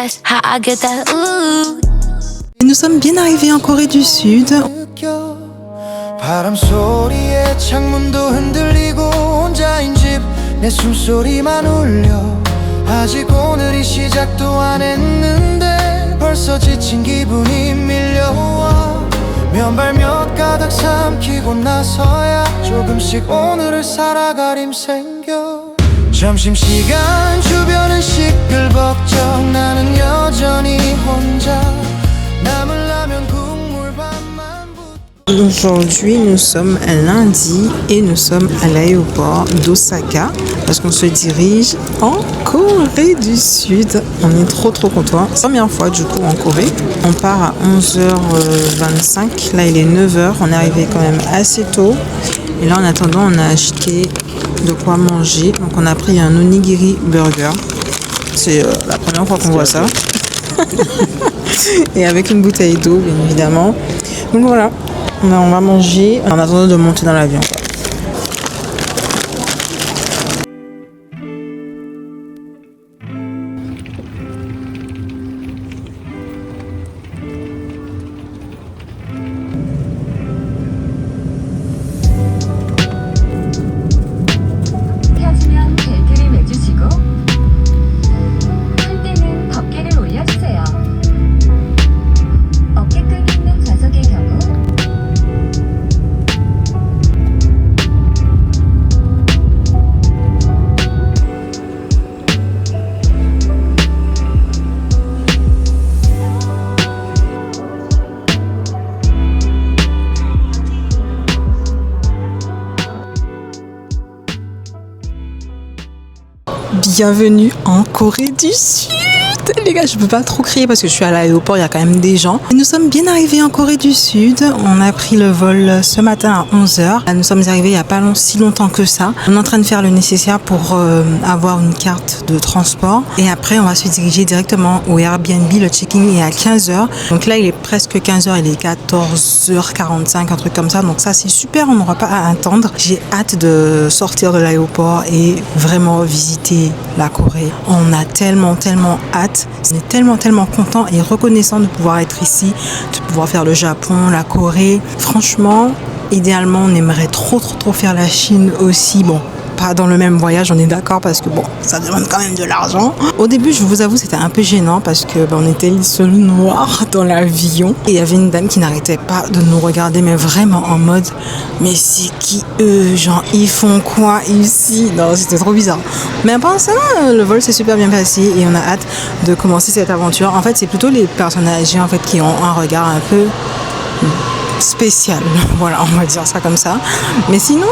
That's how I get that ooh. Nous sommes bien arrivés en Corée du Sud. 바람 소리에 창문도 흔들리고 혼자인 집 내 숨소리만 울려 아직 오늘이 시작도 안 했는데 벌써 지친 기분이 밀려와 면발 몇 가닥 삼키고 나서야 조금씩 오늘을 살아갈 힘 생겨 점심시간 주변은 시끌벅적 나는 여전히 혼자 남은 라면 국물 밥만 Aujourd'hui, nous sommes lundi et nous sommes à l'aéroport d'Osaka parce qu'on se dirige en Corée du Sud. On est trop contents. Première fois du coup en Corée. On part à 11h25. Là, il est 9h. On est arrivé quand même assez tôt. Et là, en attendant, on a acheté de quoi manger. Donc, on a pris un onigiri burger. C'est la première fois qu'on voit ça. Et avec une bouteille d'eau, bien évidemment. Donc voilà. On va manger en attendant de monter dans l'avion. 펴지면 벨트를 매주시고 할 때는 덮개를 올려주세요. 어깨끈이 있는 좌석의 경우 Bienvenue en Corée du Sud. Les gars, je peux pas trop crier parce que je suis à l'aéroport, il y a quand même des gens. Et nous sommes bien arrivés en Corée du Sud. On a pris le vol ce matin à 11h. Nous sommes arrivés il y a pas si longtemps que ça. On est en train de faire le nécessaire pour avoir une carte de transport. Et après, on va se diriger directement au Airbnb. Le check-in est à 15h. Donc là, il est presque 15h, il est 14h45, un truc comme ça. Donc ça, c'est super, on n'aura pas à attendre. J'ai hâte de sortir de l'aéroport et vraiment visiter la Corée. On a tellement hâte. On est tellement content et reconnaissant de pouvoir être ici, de pouvoir faire le Japon, la Corée. Franchement, idéalement, on aimerait trop faire la Chine aussi. Bon, pas dans le même voyage, on est d'accord, parce que bon, ça demande quand même de l'argent. Au début, je vous avoue, c'était un peu gênant parce que on était les seuls noirs dans l'avion. Et il y avait une dame qui n'arrêtait pas de nous regarder, mais vraiment en mode, mais c'est qui eux? Genre, ils font quoi ici? Non, c'était trop bizarre. Mais à part ça, le vol s'est super bien passé et on a hâte de commencer cette aventure. En fait, c'est plutôt les personnes âgées en fait qui ont un regard un peu spécial, voilà, on va dire ça comme ça. Mais sinon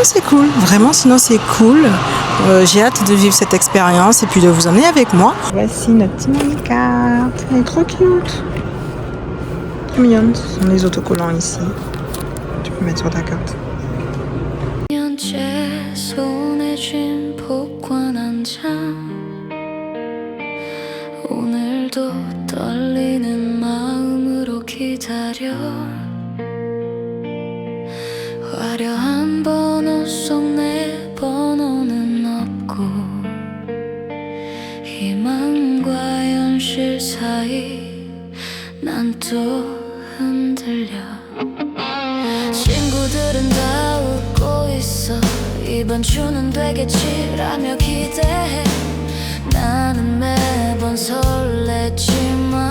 c'est cool, vraiment, sinon c'est cool. J'ai hâte de vivre cette expérience et puis de vous emmener avec moi. Voici notre petite carte, elle est trop cute. C'est mignonne, ce sont les autocollants ici. Tu peux mettre sur ta carte. 오늘도 떨리는 마음으로 기다려 화려한 번호 속 내 번호는 없고 희망과 현실 사이 난 또 흔들려 친구들은 다 웃고 있어 이번 주는 되겠지라며 기대해 나는 매번 설레지만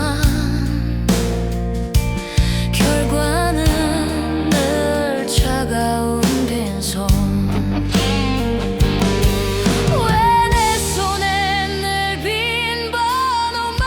결과는 늘 차가운 빈손 왜 내 손에 늘 빈 번호만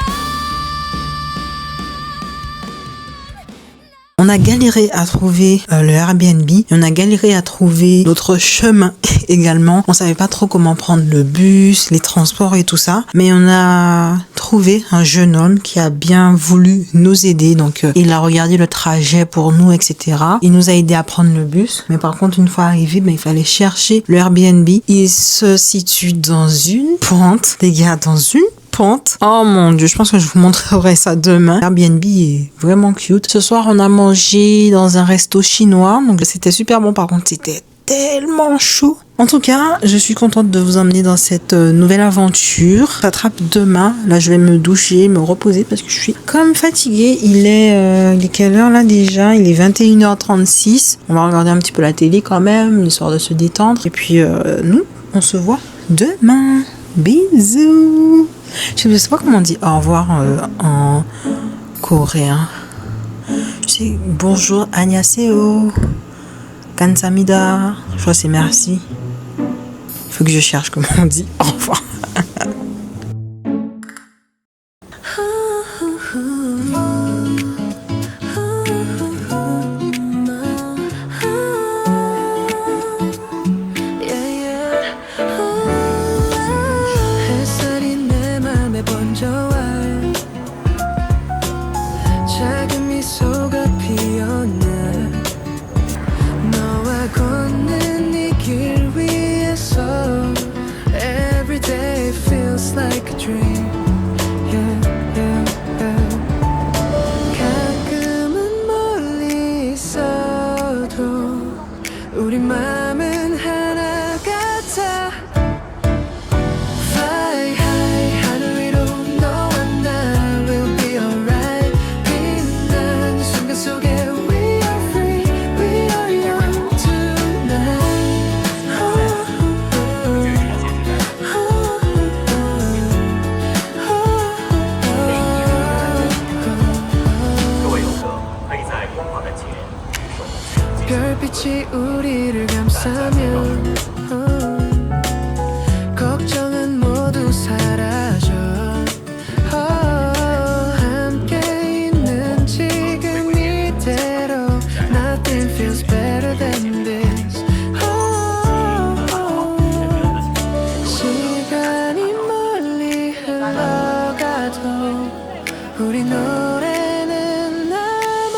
On a galéré à trouver le Airbnb, et on a galéré à trouver notre chemin également. On savait pas trop comment prendre le bus, les transports et tout ça, mais on a trouvé un jeune homme qui a bien voulu nous aider. Donc il a regardé le trajet pour nous, etc. Il nous a aidé à prendre le bus, mais par contre une fois arrivé, il fallait chercher le Airbnb. Il se situe dans une pente, les gars, dans une pente. Oh mon dieu, je pense que je vous montrerai ça demain. Airbnb est vraiment cute. Ce soir, on a mangé dans un resto chinois, donc c'était super bon. Par contre, c'était tellement chaud. En tout cas, je suis contente de vous emmener dans cette nouvelle aventure. Ça attrape demain. Là, je vais me doucher, me reposer parce que je suis comme fatiguée. Il est quelle heure là déjà? Il est 21h36. On va regarder un petit peu la télé quand même, histoire de se détendre. Et puis, nous, on se voit demain. Bisous. Je ne sais pas comment on dit au revoir en coréen. Je sais bonjour, annyeonghaseyo, kamsahamnida. Je crois que c'est merci. Faut que je cherche comment on dit au revoir. 햇살이 내 맘에 번져와 작은 미소가 피어나 너와 걷는 이 길 위에서 Every day feels like a dream yeah, yeah, yeah. 가끔은 멀리 있어도 우리 맘은 하나 같아 Fly high 하늘 위로 너와 나 We'll be alright 빛나는 순간 속에 We are free We are young tonight 各位游客可以在空旷的街与手持 별빛이 우리를 감싸면 걱정은 모두 사라져 함께 있는 지금 이대로 Nothing feels better than this 시간이 멀리 흘러가도 우리 노래는 남아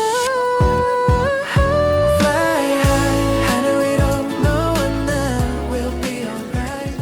Fly high 하늘 위로 너와 나 We'll be alright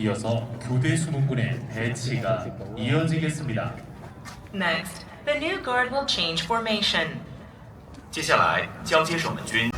이어서 교대 수능군의 배치가 이어지겠습니다. Next, the new guard will change formation. 接下来将接手们军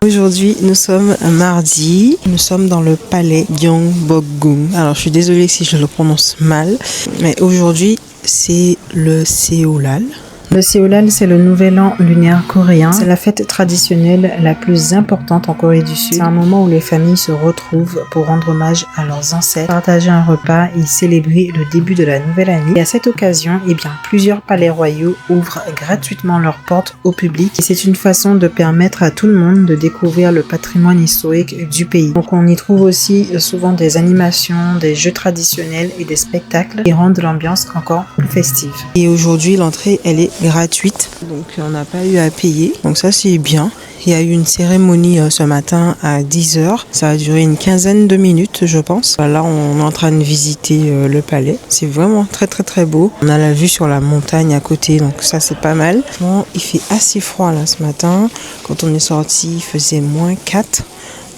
Aujourd'hui, nous sommes mardi. Nous sommes dans le palais Gyeongbokgung. Alors, je suis désolée si je le prononce mal, mais aujourd'hui, c'est le Seolal. Le Seolal, c'est le nouvel an lunaire coréen. C'est la fête traditionnelle la plus importante en Corée du Sud. C'est un moment où les familles se retrouvent pour rendre hommage à leurs ancêtres, partager un repas et célébrer le début de la nouvelle année. Et à cette occasion, plusieurs palais royaux ouvrent gratuitement leurs portes au public. Et c'est une façon de permettre à tout le monde de découvrir le patrimoine historique du pays. Donc on y trouve aussi souvent des animations, des jeux traditionnels et des spectacles qui rendent l'ambiance encore plus festive. Et aujourd'hui, l'entrée, elle est gratuite, donc on n'a pas eu à payer, donc ça c'est bien. Il y a eu une cérémonie ce matin à 10h, ça a duré une quinzaine de minutes je pense. Là on est en train de visiter le palais, c'est vraiment très très très beau. On a la vue sur la montagne à côté, donc ça c'est pas mal. Bon, il fait assez froid là ce matin, quand on est sorti il faisait -4.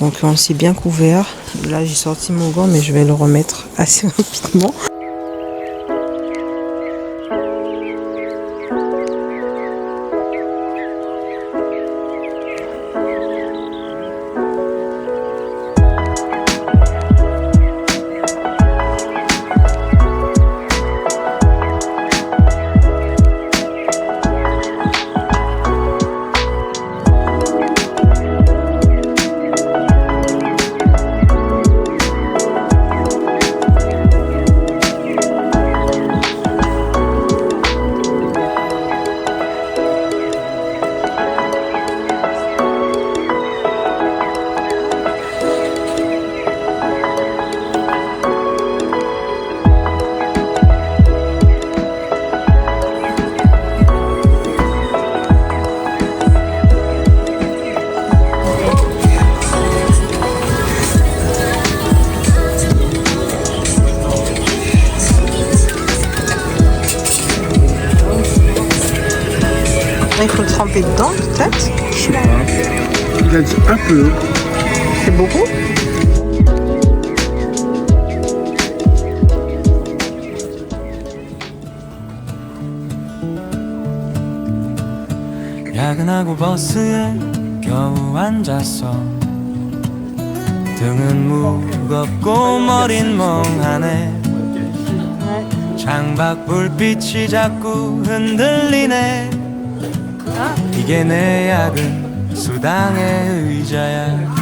Donc on s'est bien couvert. Là j'ai sorti mon gant mais je vais le remettre assez rapidement. trempé dedans, peut-être. Je sais pas. Il a dit un peu. C'est beaucoup. 야근하고 버스에 겨우 앉았어 등은 무겁고 머린 멍하네 창밖 불빛이 자꾸 흔들리네 이게 내 야근 수당의 의자야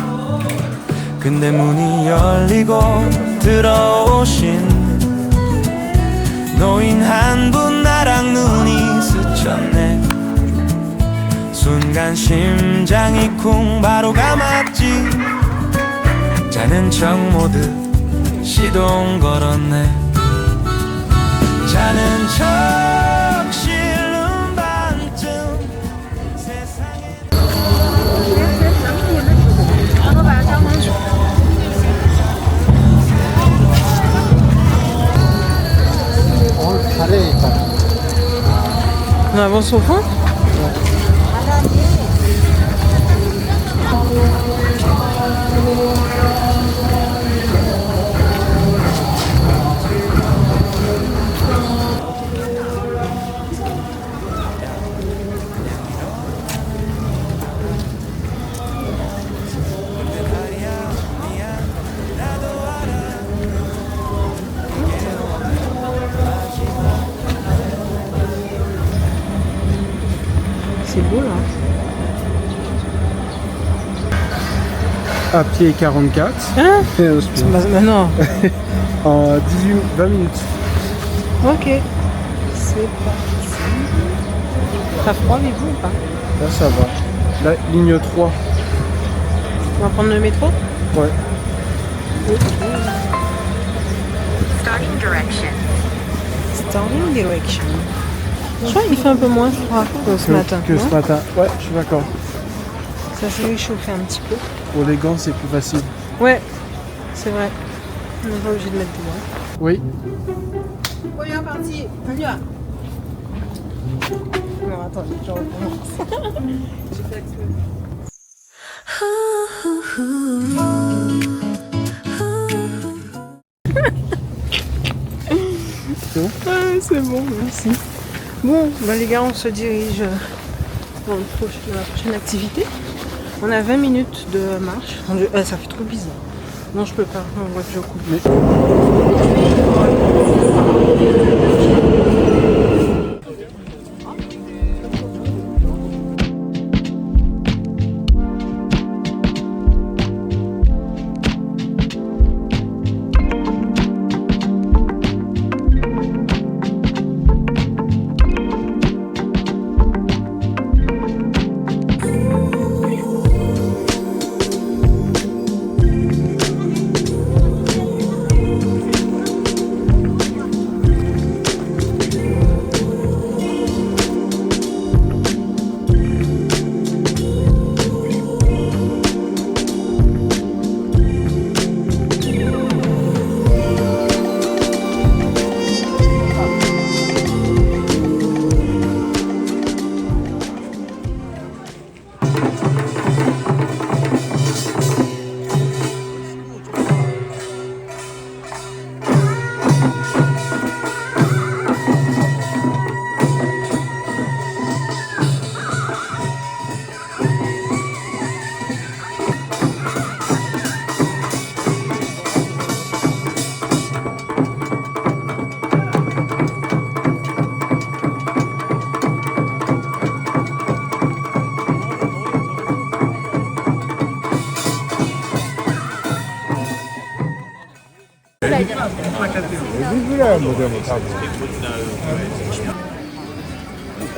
근데 문이 열리고 들어오신 노인 한 분 나랑 눈이 스쳤네 순간 심장이 쿵 바로 감았지 자는 척 모두 시동 걸었네 자는 척 실눈 반쯤 세상에 On avance au fond. C'est beau là. À pied 44. Hein? Et au speed. Bah non. En 20 minutes. Ok. C'est parti. T'as froid les vous ou pas? Là ça va. La ligne 3. On va prendre le métro? Ouais. Starting direction. Starting direction. Je crois qu'il fait un peu moins froid que ce matin. Que non ce matin. Ouais, je suis d'accord. Ça s'est réchauffé un petit peu. Pour les gants, c'est plus facile. Ouais, c'est vrai. On n'est pas obligé de mettre des gants. Oui. Première partie, on y va. Non, attends, je recommence. J'ai fait exprès. C'est bon? Ah, c'est bon, merci. Bon, bah les gars, on se dirige dans la prochaine activité. On a 20 minutes de marche. Mon Dieu, ça fait trop bizarre. Non, je peux pas. On voit que je coupe.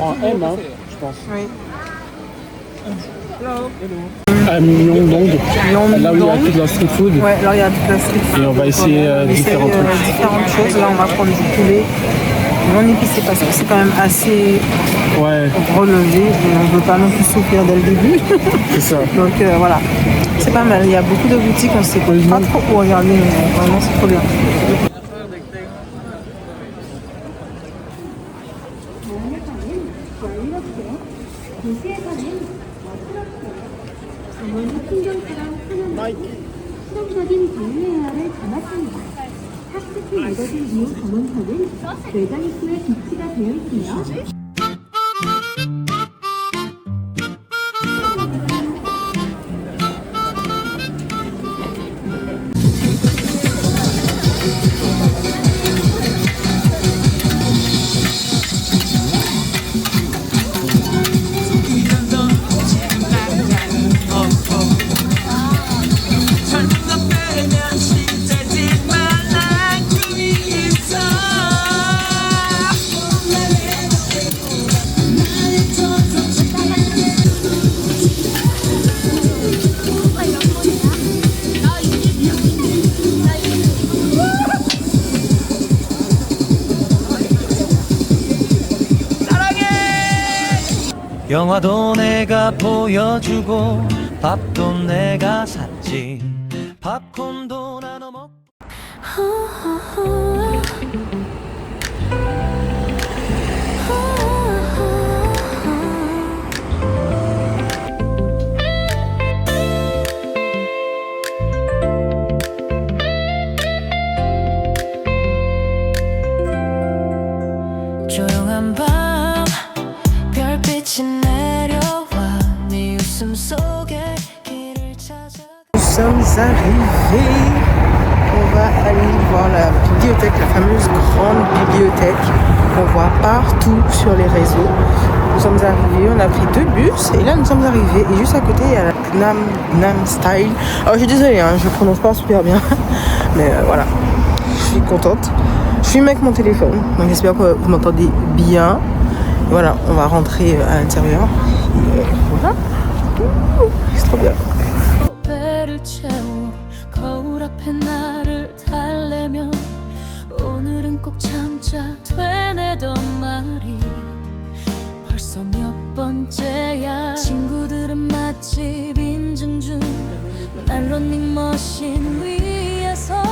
En M, hein, je pense. Oui. À Myeongdong. Là où il y a toute la street food. Ouais, alors il y a toute la street food. Et on va essayer différents trucs. Différentes choses. Là, on va prendre du poulet non épicé parce que c'est quand même assez Ouais, relevé et on ne veut pas non plus souffrir dès le début. c'est ça. Donc voilà, c'est pas mal. Il y a beaucoup de boutiques, on sait pas trop où regarder, mais vraiment c'est trop bien. 도시에서 실용적인 경례화를 담았습니다. 탑스키 매거진 이후 검은선은 외장 입구에 비치가 되어 있으며 영화도 내가 보여주고 밥도 내가 샀지 팝콘도 나눠 먹고 조용한 밤 별빛이 내려와 네 웃음 속에 길을 찾아. Nous sommes arrivés. On va aller voir la bibliothèque, la fameuse grande bibliothèque qu'on voit partout sur les réseaux. Nous sommes arrivés, on a pris 2 bus et là nous sommes arrivés. Et juste à côté il y a la Nam Style. Alors je suis désolée, hein, je prononce pas super bien, mais voilà, je suis contente. Je filme avec mon téléphone, donc j'espère que vous m'entendez bien. Et voilà, on va rentrer à l'intérieur. Et voilà, c'est trop bien. 배를 채워 거울 앞에 나를 달래면 오늘은 꼭 참자 되뇌던 말이 벌써 몇 번째야. 친구들은 맛집 인증 중 난 런닝머신 위에서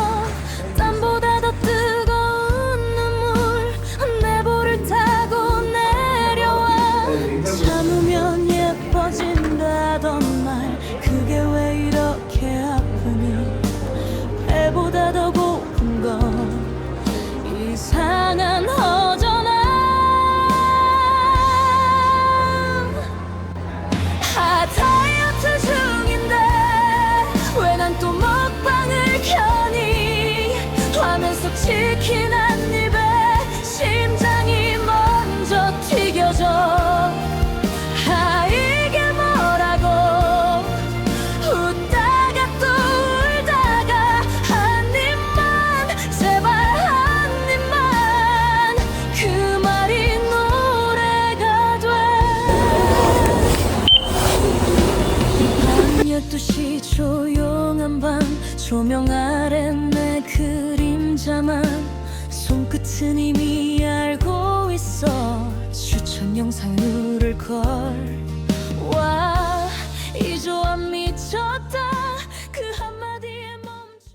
땀보다 더 뜨거운 눈물 내 볼을 타고 내려와. 참으면 예뻐진다던 말 그게 왜 이렇게 아프니. 배보다 더 고픈 건 이상한 허전함. 다이어트 중인데 왜 난 또 먹방을 켜니. 화면 속 치킨 한 입에 심장이 먼저 튀겨져. 이게 뭐라고. 웃다가 또 울다가 한 입만 제발 한 입만 그 말이 노래가 돼. 밤 12시 조용한 밤 조명 아래 내 그림자만 손끝은 이미 알고 있어. 추천 영상 누를 걸. 와, 이 조합 미쳤다. 그 한마디에 멈추.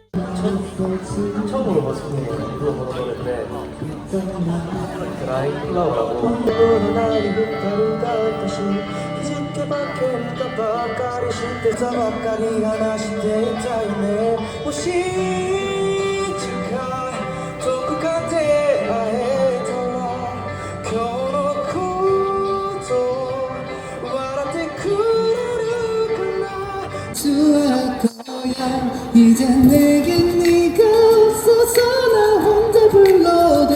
처음으로 물어보는 건데 드라이 플라워라고. 이제 내겐 네가 없어서 나 혼자 불러도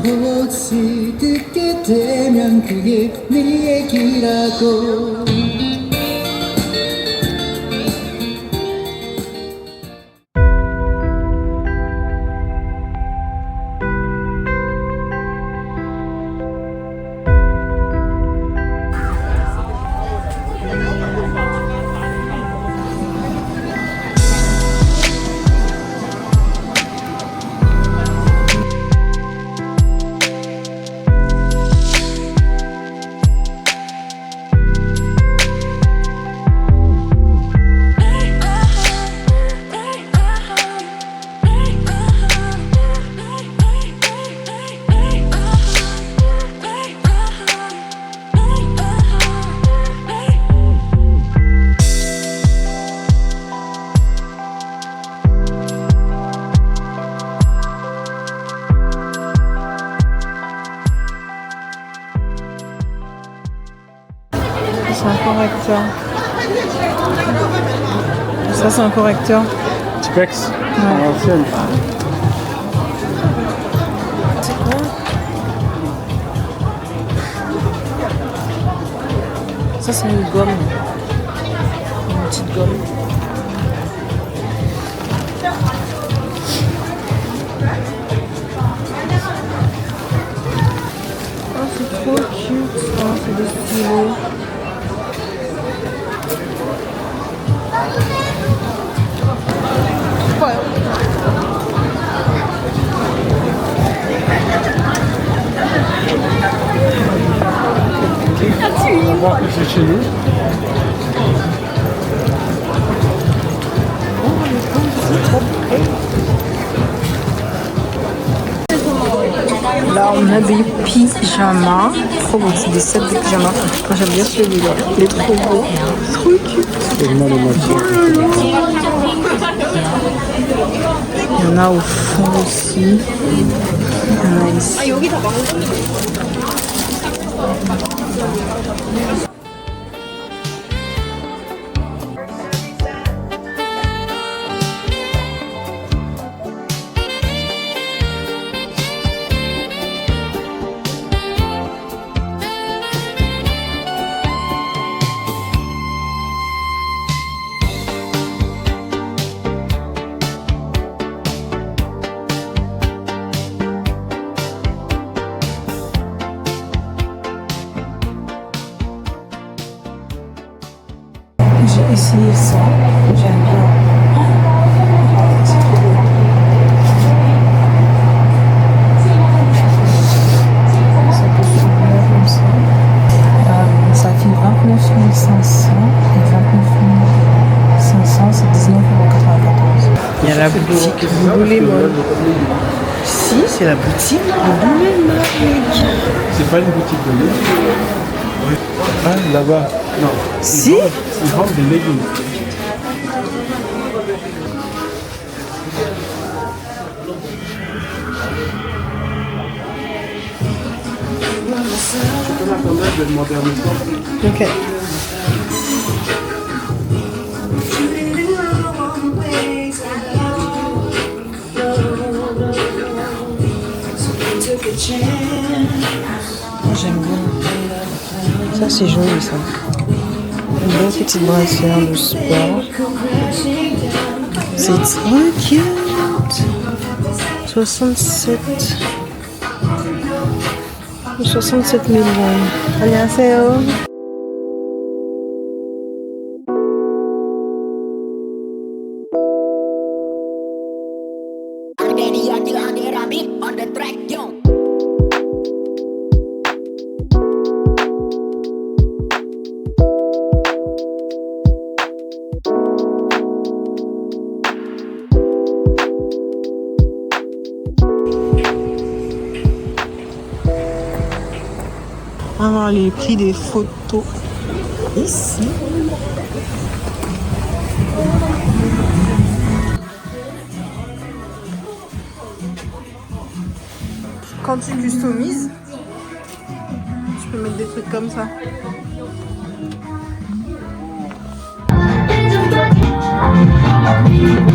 혹시 듣게 되면 그게 네 얘기라고. correcteur. Ça, c'est un correcteur. Specs. À l'ancienne. C'est quoi? Ça, c'est une gomme. Une petite gomme. Oh, c'est trop cute. Oh, c'est des stylos. On va voir que c'est chez nous. Là, on a des pyjamas. Trop beau, c'est des sets de pyjamas. Moi, j'aime bien celui-là. Il est trop beau. Trop cute. Tellement les matières. Il y en a au fond aussi. Il y en a ici. J'ai essayé ça, j'aime bien. C'est trop beau. Ça peut s'ouvrir comme ça. Ça fait 29 500 et 29 500, c'est 19,94 €. Il y a la boutique Lululemon. Si, c'est la boutique Lululemon. C'est pas une boutique de luxe. Ah, là-bas. Non. Si. Ils vendent des légumes. Je peux m'attendre, je vais demander à mes enfants. Ok. J'aime bien. Ça, c'est joli, ça. Une belle petite brassière de sport. C'est trop cute. 67 000 won. 안녕하세요. Ah, les prix des photos ici. Quand tu customises, tu peux mettre des trucs comme ça. Thank you.